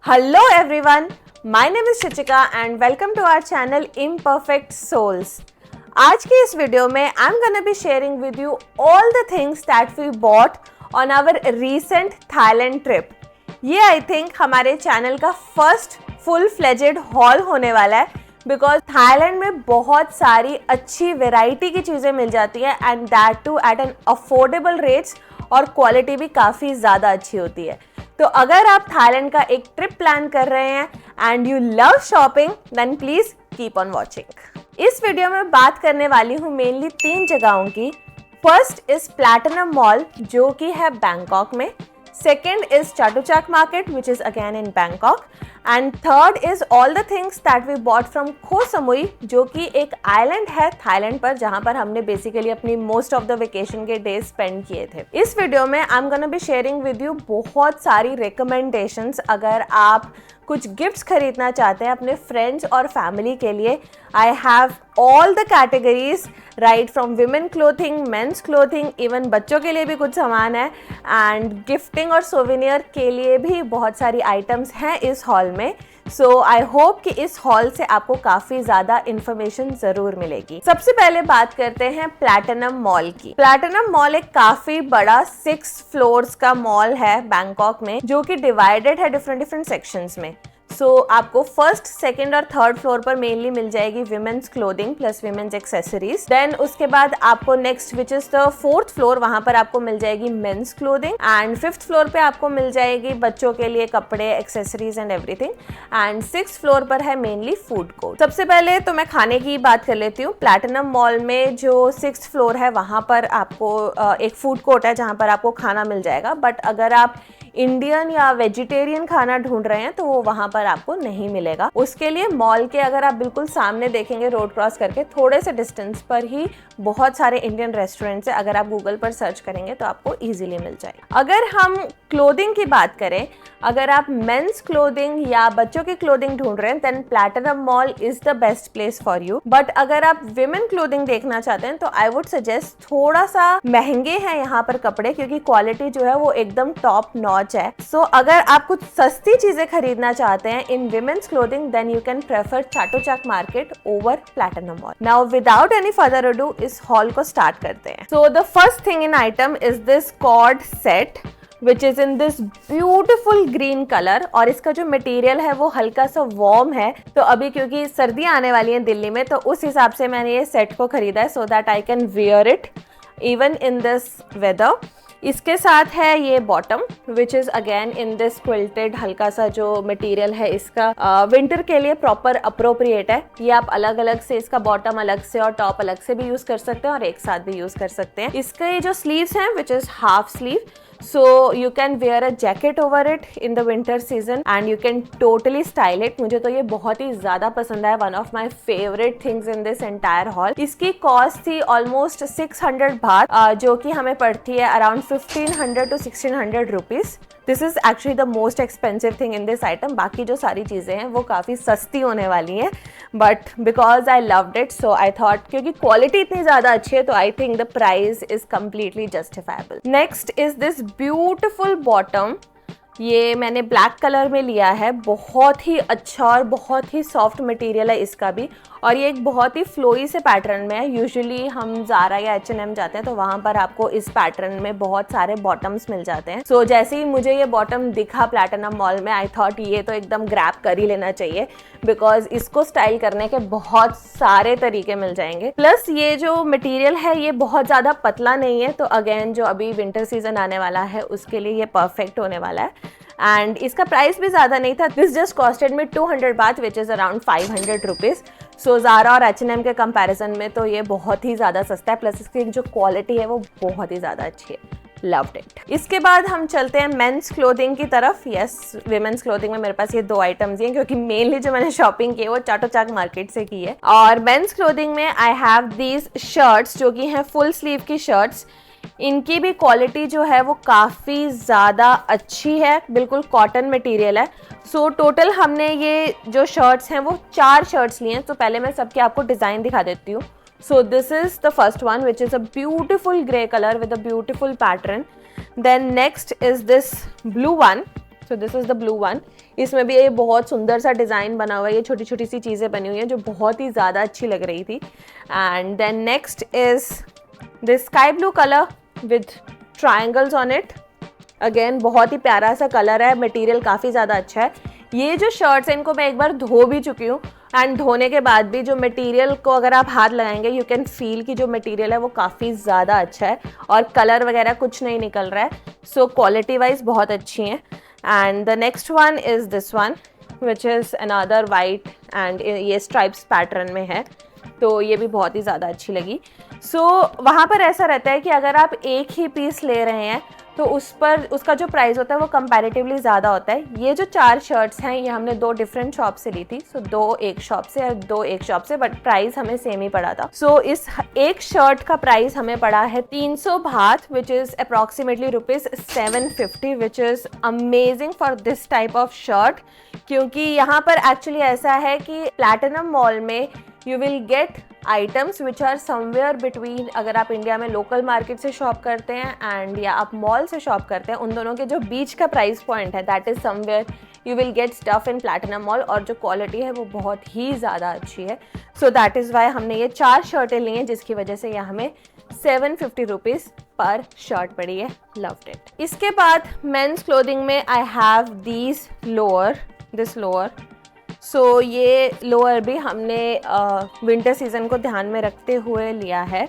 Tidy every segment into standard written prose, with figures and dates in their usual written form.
Hello everyone, my name is Shichika and welcome to our channel Imperfect Souls. आज की इस video में I'm gonna be sharing with you all the things that we bought on our recent Thailand trip. ये I think हमारे channel का first full fledged hall होने वाला है बिकॉज थाईलैंड में बहुत सारी अच्छी वेराइटी की चीज़ें मिल जाती है and that too at an affordable rates और क्वालिटी भी काफ़ी ज़्यादा अच्छी होती है. तो अगर आप थाईलैंड का एक ट्रिप प्लान कर रहे हैं and you love shopping then please keep on watching. इस वीडियो में बात करने वाली हूँ मेनली 3 जगहों की. फर्स्ट इज प्लैटिनम मॉल जो कि है बैंकॉक में. Second is Chatuchak market which is again in Bangkok. And third is all the things that we bought from Koh Samui जो कि एक आइलैंड है थाईलैंड पर जहां पर हमने बेसिकली अपनी मोस्ट ऑफ द वेकेशन के डेज स्पेंड किए थे. इस वीडियो में I am gonna be sharing with you बहुत सारी रिकमेंडेशंस अगर आप कुछ गिफ्ट्स खरीदना चाहते हैं अपने फ्रेंड्स और फैमिली के लिए. I have all the categories right from women clothing, men's clothing, even बच्चों के लिए भी कुछ सामान है एंड गिफ्टिंग और सोवेनियर के लिए भी बहुत सारी आइटम्स हैं इस हॉल में. सो आई होप कि इस हॉल से आपको काफ़ी ज़्यादा इन्फॉर्मेशन ज़रूर मिलेगी. सबसे पहले बात करते हैं प्लैटिनम मॉल की. प्लैटिनम मॉल एक काफ़ी बड़ा 6 फ्लोर्स का मॉल है बैंकॉक में जो कि डिवाइडेड है डिफरेंट सेक्शंस में. सो आपको फर्स्ट, सेकेंड और थर्ड फ्लोर पर मेनली मिल जाएगी women's clothing plus women's accessories. Then उसके बाद आपको next which is the 4th floor, वहां पर आपको मिल जाएगी mains clothing. And 5th floor पे आपको मिल जाएगी बच्चों के लिए कपड़े, accessories and everything. And 6th floor पर है मेनली फूड कोर्ट. सबसे पहले तो मैं खाने की बात कर लेती हूँ. प्लैटिनम मॉल में जो 6th फ्लोर है वहां पर आपको एक फूड कोर्ट है जहां पर आपको खाना मिल जाएगा. बट अगर आप इंडियन या वेजिटेरियन खाना ढूंढ रहे हैं तो वो वहां पर आपको नहीं मिलेगा. उसके लिए मॉल के अगर आप बिल्कुल सामने देखेंगे रोड क्रॉस करके थोड़े से डिस्टेंस पर ही बहुत सारे इंडियन रेस्टोरेंट्स है. अगर आप गूगल पर सर्च करेंगे तो आपको इजीली मिल जाएगा. अगर हम क्लोथिंग की बात करें, अगर आप मेंस क्लोथिंग या बच्चों की क्लोथिंग ढूंढ रहे हैं then Platinum Mall is the best place for you. But अगर आप विमेन क्लोथिंग देखना चाहते हैं तो आई वुड सजेस्ट थोड़ा सा महंगे हैं यहाँ पर कपड़े क्योंकि क्वालिटी जो है वो एकदम टॉप नॉच है. सो अगर आप कुछ सस्ती चीजें खरीदना चाहते हैं in women's clothing then you can prefer Chatuchak market over Platinum mall. Now without any further ado इस हॉल को स्टार्ट करते हैं. So the first thing in item is this cord set which is in this beautiful green color और इसका जो material है वो हल्का सा वार्म है. तो अभी क्योंकि सर्दियाँ आने वाली हैं दिल्ली में तो उस हिसाब से मैंने ये सेट को खरीदा है so that I can wear it even in this weather. इसके साथ है ये bottom which is again in this quilted हल्का सा जो मटेरियल है इसका विंटर के लिए प्रॉपर अप्रोप्रिएट है. ये आप अलग अलग से इसका बॉटम अलग से और टॉप अलग से भी यूज कर सकते हैं और एक साथ भी यूज कर सकते हैं. इसके जो स्लीव्स हैं which is half sleeve so you can wear a jacket over it in the winter season and you can totally style it. मुझे तो ये बहुत ही ज़्यादा पसंद है. one of my favorite things in this entire haul. इसकी cost थी almost 600 बात जो कि हमें पड़ती है around 1500 to 1600 rupees. This is actually the most expensive thing in this item. बाकी जो सारी चीज़ें हैं वो काफ़ी सस्ती होने वाली हैं but because I loved it so I thought क्योंकि क्वालिटी इतनी ज़्यादा अच्छी है तो I think the price is completely justifiable. Next is this beautiful bottom. ये मैंने ब्लैक कलर में लिया है. बहुत ही अच्छा और बहुत ही सॉफ्ट मटेरियल है इसका भी और ये एक बहुत ही फ्लोई से पैटर्न में है. यूजुअली हम ज़ारा या H&M जाते हैं तो वहाँ पर आपको इस पैटर्न में बहुत सारे बॉटम्स मिल जाते हैं. सो जैसे ही मुझे ये बॉटम दिखा प्लैटिनम मॉल में आई थॉट ये तो एकदम ग्रैब कर ही लेना चाहिए बिकॉज इसको स्टाइल करने के बहुत सारे तरीके मिल जाएंगे. प्लस ये जो मटेरियल है ये बहुत ज़्यादा पतला नहीं है तो अगेन जो अभी विंटर सीजन आने वाला है उसके लिए ये परफेक्ट होने वाला है. एंड इसका प्राइस भी ज़्यादा नहीं था. दिस जस्ट कॉस्टेड मी 200 बात विच इज़ अराउंड 500 रुपीज़. सो ज़ारा और H&M के कंपैरिजन में तो ये बहुत ही ज़्यादा सस्ता है. प्लस इसकी जो क्वालिटी है वो बहुत ही ज़्यादा अच्छी है. Loved it. इसके बाद हम चलते हैं मेंस क्लोथिंग की तरफ. यस, विमेंस क्लोथिंग में मेरे पास ये 2 आइटम्स हैं क्योंकि मेनली जो मैंने शॉपिंग की है वो चाटुचाक मार्केट से की है. और मेंस क्लोथिंग में आई हैव दीज शर्ट्स जो कि हैं फुल स्लीव की शर्ट्स. इनकी भी क्वालिटी जो है वो काफ़ी ज़्यादा अच्छी है. बिल्कुल कॉटन मटेरियल है. सो टोटल हमने ये जो शर्ट्स हैं वो 4 शर्ट्स लिए हैं. तो पहले मैं सबके आपको डिज़ाइन दिखा देती हूँ. So this is the first one which is a beautiful grey color with a beautiful pattern. Then next is this blue one. So this is the blue one. इसमें भी ये बहुत सुंदर सा डिज़ाइन बना हुआ है, ये छोटी छोटी सी चीज़ें बनी हुई हैं जो बहुत ही ज़्यादा अच्छी लग रही थी। And then next is this sky blue colour with triangles on it. Again बहुत ही प्यारा सा कलर है, मटेरियल काफ़ी ज़्यादा अच्छा है। ये जो शर्ट्स हैं इनको मैं एक बार धो भी चुकी हूँ, एंड धोने के बाद भी जो मटेरियल को अगर आप हाथ लगाएंगे यू कैन फील कि जो मटेरियल है वो काफ़ी ज़्यादा अच्छा है और कलर वगैरह कुछ नहीं निकल रहा है। सो क्वालिटी वाइज बहुत अच्छी है। And the next one is this one which is another white and ये स्ट्राइप्स पैटर्न में है, तो ये भी बहुत ही ज़्यादा अच्छी लगी। सो वहाँ पर ऐसा रहता है कि अगर आप एक ही पीस ले रहे हैं तो उस पर उसका जो प्राइस होता है वो कंपैरेटिवली ज़्यादा होता है। ये जो 4 शर्ट्स हैं ये हमने 2 डिफरेंट शॉप से ली थी, सो 2 एक शॉप से और 2 एक शॉप से, बट प्राइस हमें सेम ही पड़ा था। सो इस एक शर्ट का प्राइस हमें पड़ा है 300 baht, which is approximately ₹750, which is amazing for this type of shirt. क्योंकि यहाँ पर एक्चुअली ऐसा है कि प्लैटिनम मॉल में you will get items which are somewhere between, अगर आप इंडिया में लोकल मार्केट से शॉप करते हैं एंड या आप मॉल से शॉप करते हैं, उन दोनों के जो बीच का प्राइस पॉइंट है that is somewhere you will get stuff in platinum mall, और जो क्वालिटी है वो बहुत ही ज़्यादा अच्छी है। सो दैट इज़ वाई हमने ये 4 शर्टें ली हैं, जिसकी वजह से ये हमें ₹750 पर शर्ट पड़ी है। Loved it. इसके बाद मेंस क्लोथिंग में आई हैव दिस लोअर। सो ये लोअर भी हमने विंटर सीज़न को ध्यान में रखते हुए लिया है।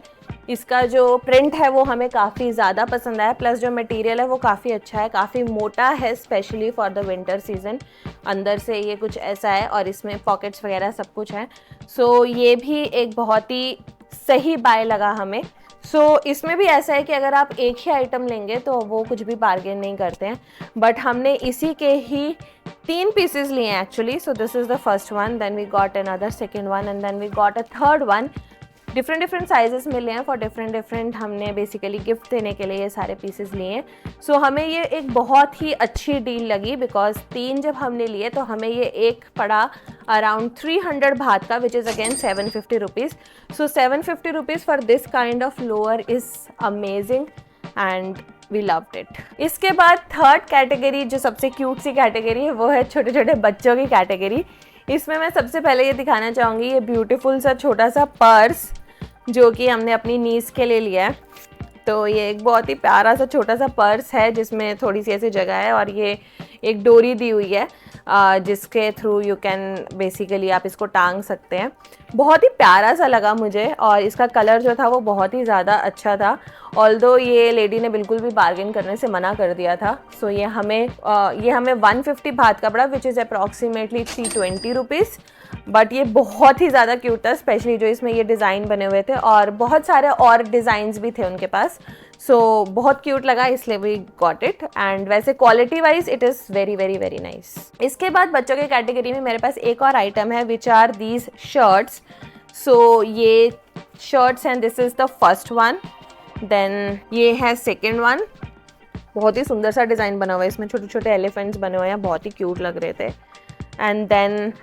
इसका जो प्रिंट है वो हमें काफ़ी ज़्यादा पसंद आया, प्लस जो मटेरियल है वो काफ़ी अच्छा है, काफ़ी मोटा है specially for the winter season. अंदर से ये कुछ ऐसा है और इसमें पॉकेट्स वगैरह सब कुछ है। सो ये भी एक बहुत ही सही बाय लगा हमें। सो इसमें भी ऐसा है कि अगर आप एक ही आइटम लेंगे तो वो कुछ भी बार्गेन नहीं करते हैं, बट हमने इसी के ही 3 पीसेस लिए हैं actually. So this is the first one, then we got another second one and then we got a third one. Different sizes में लिए हैं फॉर डिफरेंट हमने बेसिकली गिफ्ट देने के लिए ये सारे पीसेस लिए हैं। सो हमें ये एक बहुत ही अच्छी डील लगी, बिकॉज 3 जब हमने लिए तो हमें ये एक पड़ा अराउंड 300 बात का, which is again ₹750। So ₹750 for this kind of lower is amazing and we loved it. इसके बाद थर्ड कैटेगरी जो सबसे क्यूट सी कैटेगरी है वो है छोटे छोटे बच्चों की कैटेगरी। इसमें मैं सबसे पहले ये दिखाना चाहूँगी ये ब्यूटीफुल सा छोटा सा पर्स जो कि हमने अपनी नीस के लिए लिया है। तो ये एक बहुत ही प्यारा सा छोटा सा पर्स है जिसमें थोड़ी सी ऐसी जगह है और ये एक डोरी दी हुई है जिसके थ्रू यू कैन बेसिकली आप इसको टांग सकते हैं। बहुत ही प्यारा सा लगा मुझे और इसका कलर जो था वो बहुत ही ज़्यादा अच्छा था, ऑल्दो ये लेडी ने बिल्कुल भी बार्गेन करने से मना कर दिया था। सो ये हमें 150 बात का पड़ा, विच इज़ अप्रॉक्सीमेटली ₹320। बट ये बहुत ही ज़्यादा क्यूट था, स्पेशली जो इसमें ये डिज़ाइन बने हुए थे और बहुत सारे और डिज़ाइंस भी थे उनके पास। सो बहुत क्यूट लगा, इसलिए वी गॉट इट। एंड वैसे quality wise it is very very very nice. इसके बाद बच्चों के कैटेगरी में मेरे पास एक और आइटम है which are these shirts. So ये शर्ट्स हैं, this is the first one, देन ये है सेकेंड वन। बहुत ही सुंदर सा डिज़ाइन बना हुआ है, इसमें छोटे छोटे एलिफेंट्स बने हुए हैं, बहुत ही क्यूट लग रहे थे। And then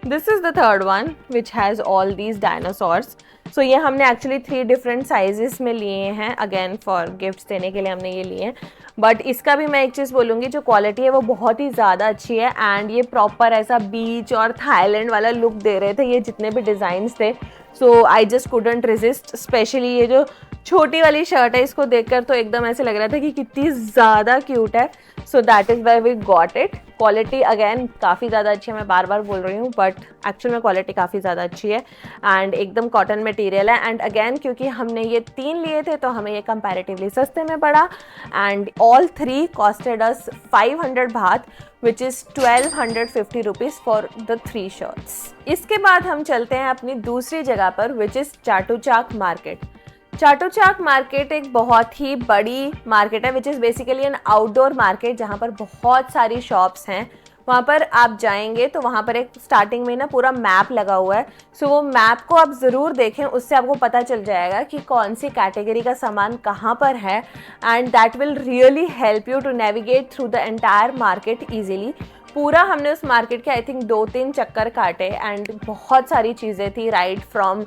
this is the third one which has all these dinosaurs. So ये हमने एक्चुअली 3 डिफरेंट साइजेस में लिए हैं, अगेन फॉर गिफ्ट्स देने के लिए हमने ये लिए हैं। बट इसका भी मैं एक चीज़ बोलूँगी, जो क्वालिटी है वो बहुत ही ज़्यादा अच्छी है एंड ये प्रॉपर ऐसा बीच और थाईलैंड वाला लुक दे रहे थे ये जितने भी डिज़ाइंस थे। So I just couldn't resist. Especially ये जो छोटी वाली शर्ट है इसको देखकर तो एकदम ऐसे लग रहा था कि कितनी ज़्यादा क्यूट है। So that is why we got it. Quality again काफ़ी ज़्यादा अच्छी है, मैं बार बार बोल रही हूँ, बट एक्चुअल में क्वालिटी काफ़ी ज़्यादा अच्छी है एंड एकदम कॉटन मटेरियल है। एंड अगेन क्योंकि हमने ये 3 लिए थे तो हमें ये कंपैरेटिवली सस्ते में पड़ा एंड ऑल 3 कॉस्टेड अस 500 बात, which is ₹1250 for the 3 shirts. इसके बाद हम चलते हैं अपनी दूसरी जगह पर, विच इज़ चाटुचाक मार्केट। चाटुचाक मार्केट एक बहुत ही बड़ी मार्केट है, which is basically N outdoor market जहाँ पर बहुत सारी शॉप्स हैं। वहाँ पर आप जाएंगे तो वहाँ पर एक स्टार्टिंग में ना पूरा मैप लगा हुआ है। सो वो मैप को आप ज़रूर देखें, उससे आपको पता चल जाएगा कि कौन सी कैटेगरी का सामान कहाँ पर है and that will really help you to navigate through the entire market easily. पूरा हमने उस मार्केट के आई थिंक 2-3 चक्कर काटे एंड बहुत सारी चीज़ें थी, right from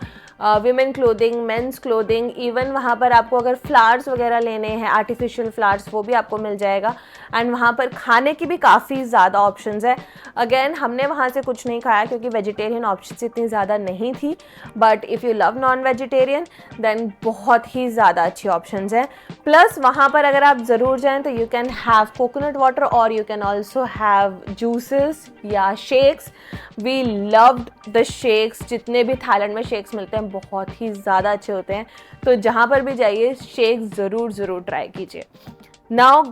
women clothing, men's clothing, even वहाँ पर आपको अगर फ्लावर्स वगैरह लेने हैं, आर्टिफिशियल फ्लावर्स, वो भी आपको मिल जाएगा। एंड वहाँ पर खाने की भी काफ़ी ज़्यादा ऑप्शंस है। अगेन हमने वहाँ से कुछ नहीं खाया क्योंकि वेजिटेरियन ऑप्शंस इतनी ज़्यादा नहीं थी, but if you love non vegetarian then बहुत ही ज़्यादा अच्छी ऑप्शंस हैं। प्लस वहाँ पर अगर आप ज़रूर जाएँ तो you can have coconut water और you can also have juices या shakes. We loved the shakes, जितने भी थाईलैंड में शेक्स मिलते हैं बहुत ही ज़्यादा अच्छे होते हैं, तो जहाँ पर भी जाइए शेक ज़रूर ट्राई कीजिए। नाउ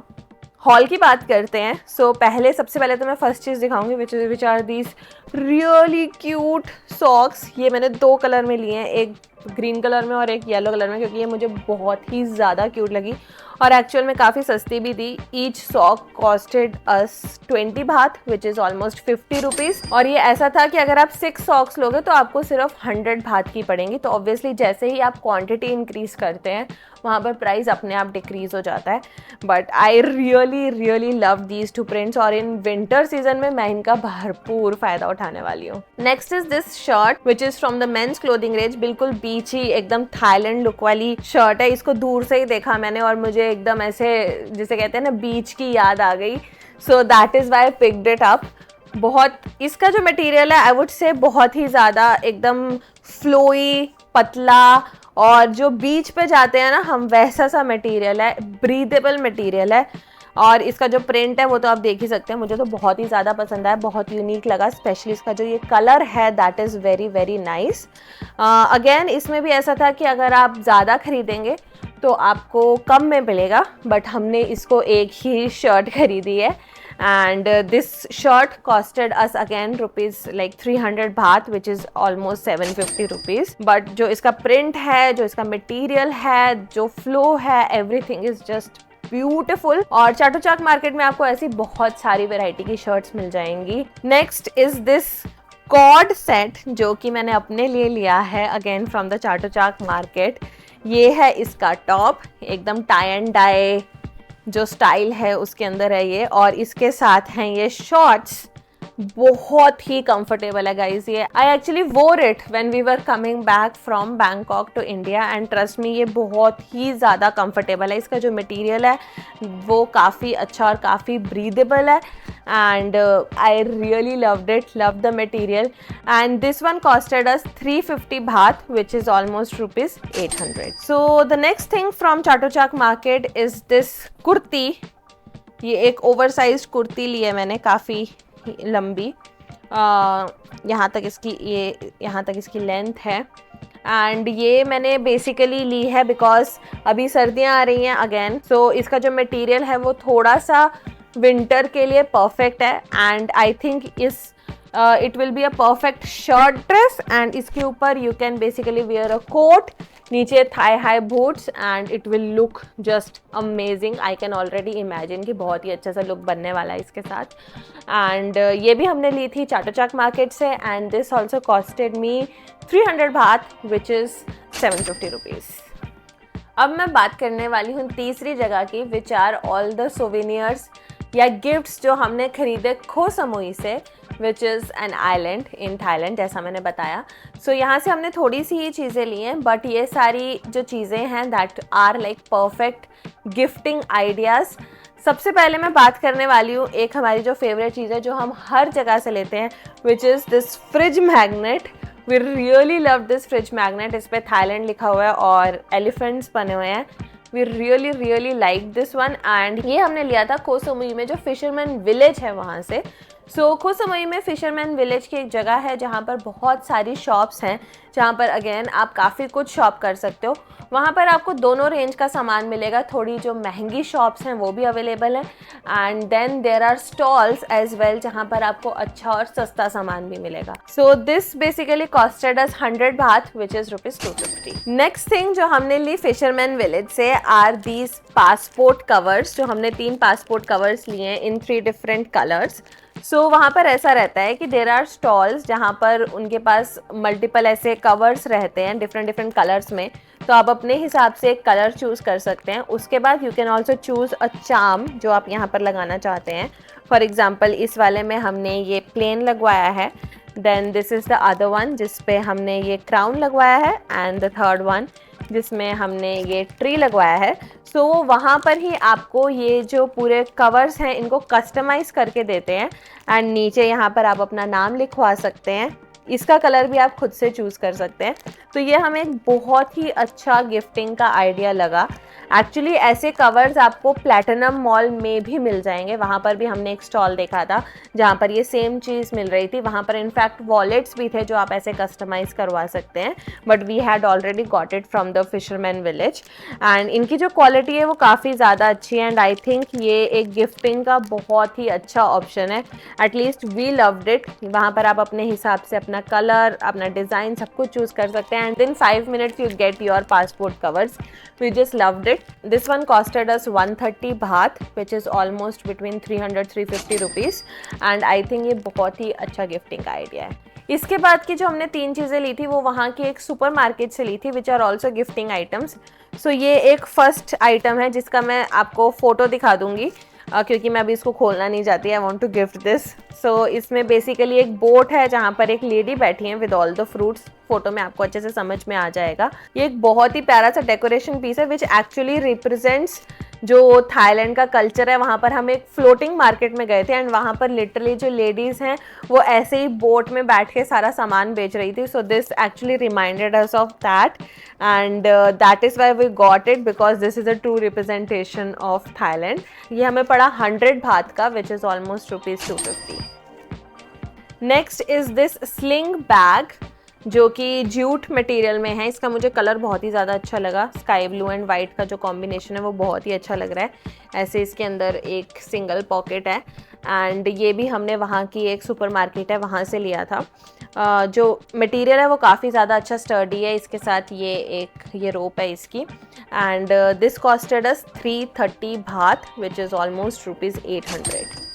हॉल की बात करते हैं। सो पहले सबसे पहले तो मैं फर्स्ट चीज़ दिखाऊंगी which are these really cute socks. ये मैंने 2 कलर में लिए हैं, एक ग्रीन कलर में और एक येलो कलर में, क्योंकि ये मुझे बहुत ही ज़्यादा क्यूट लगी और एक्चुअल में काफ़ी सस्ती भी थी। Each sock costed us 20 baht which is almost 50 rupees. और ये ऐसा था कि अगर आप 6 सॉक्स लोगे तो आपको सिर्फ 100 बाथ की पड़ेंगी। तो ऑब्वियसली जैसे ही आप क्वांटिटी इंक्रीज़ करते हैं वहाँ पर प्राइस अपने आप डिक्रीज़ हो जाता है। But I really love these 2 prints और इन विंटर सीजन में मैं इनका भरपूर फ़ायदा उठाने वाली हूँ। Next is this shirt which is from the men's clothing range. बिल्कुल बीची एकदम थाईलैंड लुक वाली शर्ट है। इसको दूर से ही देखा मैंने और मुझे एकदम ऐसे जिसे कहते हैं ना बीच की याद आ गई। सो that is Y I picked it up. बहुत इसका जो मटेरियल है आई वुड से बहुत ही ज़्यादा एकदम फ्लोई, पतला, और जो बीच पे जाते हैं ना हम, वैसा सा मटेरियल है, ब्रीदेबल मटेरियल है। और इसका जो प्रिंट है वो तो आप देख ही सकते हैं, मुझे तो बहुत ही ज़्यादा पसंद आया, बहुत यूनिक लगा। स्पेशली इसका जो ये कलर है that is very nice. Again इसमें भी ऐसा था कि अगर आप ज़्यादा खरीदेंगे तो आपको कम में मिलेगा, बट हमने इसको एक ही शर्ट खरीदी है and this shirt costed us again rupees like 300 baht which is almost 750 rupees। but जो इसका print है, जो इसका material है, जो flow है, everything is just ब्यूटिफुल। और चाटोचाक मार्केट में आपको ऐसी बहुत सारी वैरायटी की शर्ट्स मिल जाएंगी। Next is this cord set जो कि मैंने अपने लिए लिया है अगेन फ्रॉम द चाटोचाक मार्केट। ये है इसका टॉप, एकदम टाई एंड डाई जो स्टाइल है उसके अंदर है ये, और इसके साथ हैं ये शॉर्ट्स। बहुत ही कंफर्टेबल है गाइज ये। I actually wore it when we were coming back from Bangkok to India and trust me ये बहुत ही ज़्यादा कंफर्टेबल है। इसका जो मटेरियल है वो काफ़ी अच्छा और काफ़ी ब्रीदेबल है and I really loved it, love the material. And this one costed us 350 baht which is almost rupees 800। So the next thing from Chatuchak market is this kurti. ये एक ओवरसाइज्ड कुर्ती ली है मैंने, काफ़ी लंबी, यहाँ तक इसकी लेंथ है। एंड ये मैंने बेसिकली ली है बिकॉज अभी सर्दियाँ आ रही हैं अगेन। सो इसका जो मटेरियल है वो थोड़ा सा विंटर के लिए परफेक्ट है and I think it will be a perfect shirt dress. And इसके ऊपर you can basically wear a coat, नीचे thigh high boots and it will look just amazing. I can already imagine कि बहुत ही अच्छा सा look बनने वाला है इसके साथ। एंड ये भी हमने ली थी चाटोचाक मार्केट से and this also costed me 300 baht which is 750 rupees. अब मैं बात करने वाली हूँ तीसरी जगह की which are all the souvenirs या गिफ्ट्स जो हमने खरीदे खो समुई से which is an island in Thailand, जैसा मैंने बताया। सो यहाँ से हमने थोड़ी सी ही चीज़ें ली हैं बट ये सारी जो चीज़ें हैं that are like perfect gifting ideas. सबसे पहले मैं बात करने वाली हूँ एक हमारी जो फेवरेट चीज़ है जो हम हर जगह से लेते हैं which is this fridge magnet. We really love this fridge magnet. इस पर थाईलैंड लिखा हुआ है और एलिफेंट्स बने हुए हैं। We really like this one and ये हमने लिया था कोह समुई में जो फिशरमैन विलेज है वहाँ से। सो कोह समुई में फिशरमैन विलेज की एक जगह है जहाँ पर बहुत सारी शॉप्स हैं, जहाँ पर अगेन आप काफ़ी कुछ शॉप कर सकते हो। वहाँ पर आपको दोनों रेंज का सामान मिलेगा, थोड़ी जो महंगी शॉप्स हैं वो भी अवेलेबल है and then there are stalls as well जहाँ पर आपको अच्छा और सस्ता सामान भी मिलेगा। So this basically costed us 100 baht which is rupees 250। Next thing जो हमने ली फिशरमैन विलेज से आर दीज पासपोर्ट कवर्स, जो हमने 3 पासपोर्ट कवर्स लिए हैं इन 3 डिफरेंट कलर्स। सो वहाँ पर ऐसा रहता है कि देर आर स्टॉल्स जहाँ पर उनके पास मल्टीपल ऐसे कवर्स रहते हैं डिफरेंट कलर्स में, तो आप अपने हिसाब से एक कलर चूज़ कर सकते हैं। उसके बाद you can also choose a charm जो आप यहाँ पर लगाना चाहते हैं फॉर एग्जाम्पल इस वाले में हमने ये प्लेन लगवाया है, then this is the other one जिस पे हमने ये क्राउन लगवाया है, एंड द थर्ड वन जिसमें हमने ये ट्री लगवाया है। सो वहाँ पर ही आपको ये जो पूरे कवर्स हैं इनको कस्टमाइज़ करके देते हैं, एंड नीचे यहाँ पर आप अपना नाम लिखवा सकते हैं। इसका कलर भी आप खुद से चूज़ कर सकते हैं। तो ये हमें एक बहुत ही अच्छा गिफ्टिंग का आइडिया लगा। एक्चुअली ऐसे कवर्स आपको प्लैटिनम मॉल में भी मिल जाएंगे, वहाँ पर भी हमने एक स्टॉल देखा था जहाँ पर ये सेम चीज़ मिल रही थी। वहाँ पर इनफैक्ट वॉलेट्स भी थे जो आप ऐसे कस्टमाइज़ करवा सकते हैं, but we had already got it from the fisherman village, and इनकी जो क्वालिटी है वो काफ़ी ज़्यादा अच्छी है, एंड आई थिंक ये एक गिफ्टिंग का बहुत ही अच्छा ऑप्शन है। At least we loved it. वहाँ पर आप अपने हिसाब से अपना कलर, अपना डिज़ाइन सब कुछ चूज़ कर सकते हैं, and in 5 minutes you get your passport covers. We just loved it. This one costed us 130 baht, which is almost between 300-350 rupees, and I think ये बहुत ही अच्छा गिफ्टिंग का आइडिया है। इसके बाद की जो हमने 3 चीज़ें ली थी वो वहाँ की एक सुपर मार्केट से ली थी, which are also gifting items. So ये एक फर्स्ट आइटम है जिसका मैं आपको फ़ोटो दिखा दूँगी, क्योंकि मैं अभी इसको खोलना नहीं चाहती। I want to gift this. So इसमें बेसिकली एक बोट है जहाँ पर एक लेडी बैठी है with all the fruits. Photo में आपको अच्छे से समझ में आ जाएगा। ये एक बहुत ही प्यारा सा डेकोरेशन पीस है विच एक्चुअली रिप्रेजेंट्स जो थाईलैंड का कल्चर है। वहाँ पर हम एक फ्लोटिंग मार्केट में गए थे, एंड वहाँ पर लिटरली जो लेडीज़ हैं वो ऐसे ही बोट में बैठ के सारा सामान बेच रही थी। So this actually reminded us of that, and that is why we got it, because this is a true representation of Thailand. ये हमें पड़ा 100 बात का, which is almost ₹250। Next is this sling bag जो कि jute material में है। इसका मुझे कलर बहुत ही ज़्यादा अच्छा लगा। स्काई ब्लू एंड वाइट का जो कॉम्बिनेशन है वो बहुत ही अच्छा लग रहा है। ऐसे इसके अंदर एक सिंगल पॉकेट है, एंड ये भी हमने वहाँ की एक सुपर मार्केट है वहाँ से लिया था। जो मटेरियल है वो काफ़ी ज़्यादा अच्छा स्टर्डी है। इसके साथ ये रोप है इसकी, एंड दिस कॉस्टेड अस 330 बात, which is almost ₹800।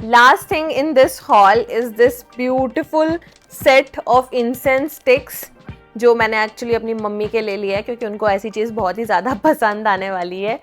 Last thing in this haul is this beautiful set of incense sticks जो मैंने एक्चुअली अपनी मम्मी के ले लिया है क्योंकि उनको ऐसी चीज़ बहुत ही ज़्यादा पसंद आने वाली है।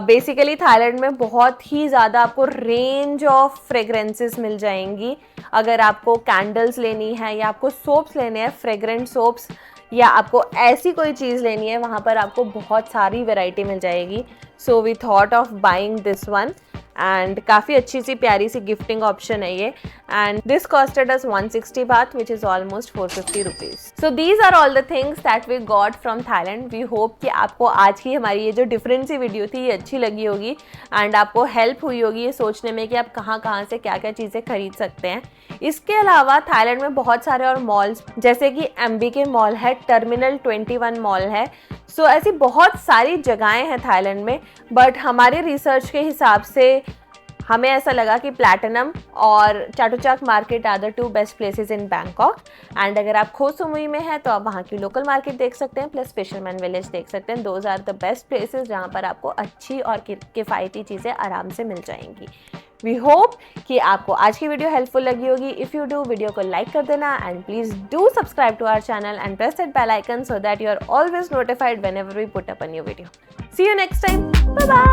बेसिकली थाईलैंड में बहुत ही ज़्यादा आपको रेंज ऑफ फ्रेगरेंसेस मिल जाएंगी। अगर आपको कैंडल्स लेनी है या आपको सोप्स लेने हैं, फ्रेगरेंट सोप्स, या आपको ऐसी कोई चीज़ लेनी है, वहाँ पर आपको बहुत सारी वैरायटी मिल जाएगी। So we thought of buying this one, and काफ़ी अच्छी सी प्यारी सी गिफ्टिंग ऑप्शन है ये, and this costed us 160 baht, which is almost 450 rupees. So these are all the things that we got from Thailand. We hope कि आपको आज की हमारी ये जो डिफरेंट सी वीडियो थी ये अच्छी लगी होगी, एंड आपको हेल्प हुई होगी ये सोचने में कि आप कहाँ कहाँ से क्या क्या चीज़ें खरीद सकते हैं। इसके अलावा थाईलैंड में बहुत सारे और मॉल्स, जैसे कि MBK मॉल है, टर्मिनल 21 मॉल है। सो ऐसी बहुत सारी जगहें हैं थाईलैंड में, बट हमारे रिसर्च के हिसाब से हमें ऐसा लगा कि प्लैटिनम और Chatuchak market are the 2 best places in Bangkok. And अगर आप खो समुई में हैं तो आप वहाँ की लोकल मार्केट देख सकते हैं, प्लस फिशरमैन विलेज देख सकते हैं। Those are the best places जहाँ पर आपको अच्छी और किफ़ायती चीज़ें आराम से मिल जाएंगी। वी होप कि आपको आज की वीडियो हेल्पफुल लगी होगी। इफ़ यू डू, वीडियो को लाइक कर देना, and please do subscribe to our channel and press that bell icon so that you are always notified whenever we put up a new video. See you next time. Bye bye.